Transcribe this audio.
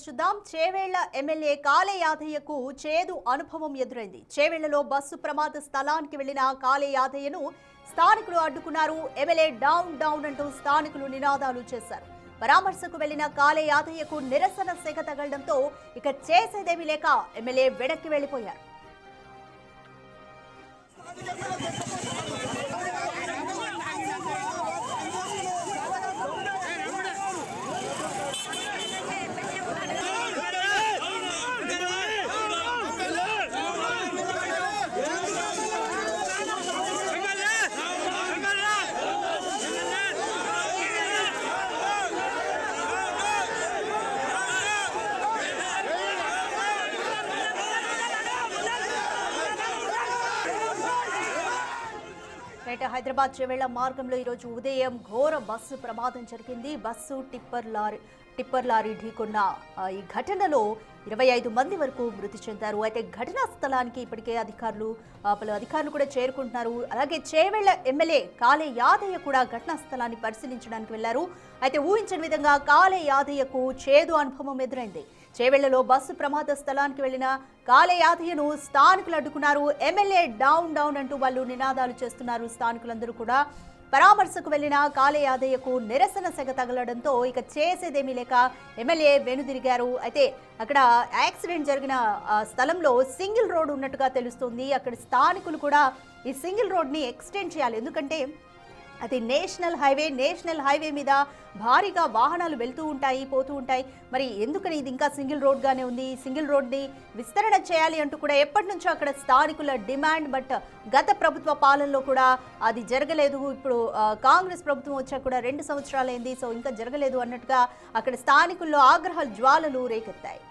చూద్దాం. చేవేళ్ల ఎమ్మెల్యే కాలే యాదయ్యకు చేదు అనుభవం ఎదురైంది. చేవేళ్లలో బస్సు ప్రమాద స్థలానికి వెళ్లిన కాలే యాదయ్యను స్థానికులు అడ్డుకున్నారు. ఎమ్మెల్యే డౌన్ డౌన్ అంటూ స్థానికులు నినాదాలు చేశారు. పరామర్శకు వెళ్లిన కాలే యాదయ్యకు నిరసన సెగ తగలడంతో ఇక చేసేదేమీ లేక ఎమ్మెల్యే వెనక్కి వెళ్లిపోయారు. హైదరాబాద్ చేవేళ్ల మార్గంలో ఈరోజు ఉదయం ఘోర బస్సు ప్రమాదం జరిగింది. బస్సు టిప్పర్ లారీ ఢీకొన్న ఈ ఘటనలో 25 మంది వరకు మృతి చెందారు. అయితే ఘటనా స్థలానికి ఇప్పటికే పలు అధికారులు కూడా చేరుకుంటున్నారు. అలాగే చేవేళ్ల ఎమ్మెల్యే కాలే యాదయ్య కూడా ఘటనా స్థలాన్ని పరిశీలించడానికి వెళ్లారు. అయితే ఊహించని విధంగా కాలే యాదయ్యకు చేదు అనుభవం ఎదురైంది. చేవేళ్లలో బస్సు ప్రమాద స్థలానికి వెళ్లిన కాలే యాదయ్యను స్థానికులు అడ్డుకున్నారు. ఎమ్మెల్యే డౌన్ డౌన్ అంటూ వాళ్ళు నినాదాలు చేస్తున్నారు. స్థానికులందరూ కూడా పరామర్శకు వెళ్లిన కాలే యాదయ్యకు నిరసన సెగ తగలడంతో ఇక చేసేదేమీ లేక ఎమ్మెల్యే వెనుదిరిగారు. అయితే అక్కడ యాక్సిడెంట్ జరిగిన స్థలంలో సింగిల్ రోడ్ ఉన్నట్టుగా తెలుస్తుంది. అక్కడ స్థానికులు కూడా ఈ సింగిల్ రోడ్ని ఎక్స్టెండ్ చేయాలి. ఎందుకంటే అది నేషనల్ హైవే మీద భారీగా వాహనాలు వెళ్తూ ఉంటాయి, పోతూ ఉంటాయి. మరి ఎందుకని ఇది ఇంకా సింగిల్ రోడ్గానే ఉంది? సింగిల్ రోడ్ని విస్తరణ చేయాలి అంటూ కూడా ఎప్పటి నుంచో అక్కడ స్థానికుల డిమాండ్. బట్ గత ప్రభుత్వ పాలనలో కూడా అది జరగలేదు. ఇప్పుడు కాంగ్రెస్ ప్రభుత్వం వచ్చాక కూడా 2 సంవత్సరాలైంది. సో ఇంకా జరగలేదు అన్నట్టుగా అక్కడ స్థానికుల్లో ఆగ్రహ జ్వాలలు రేకెత్తాయి.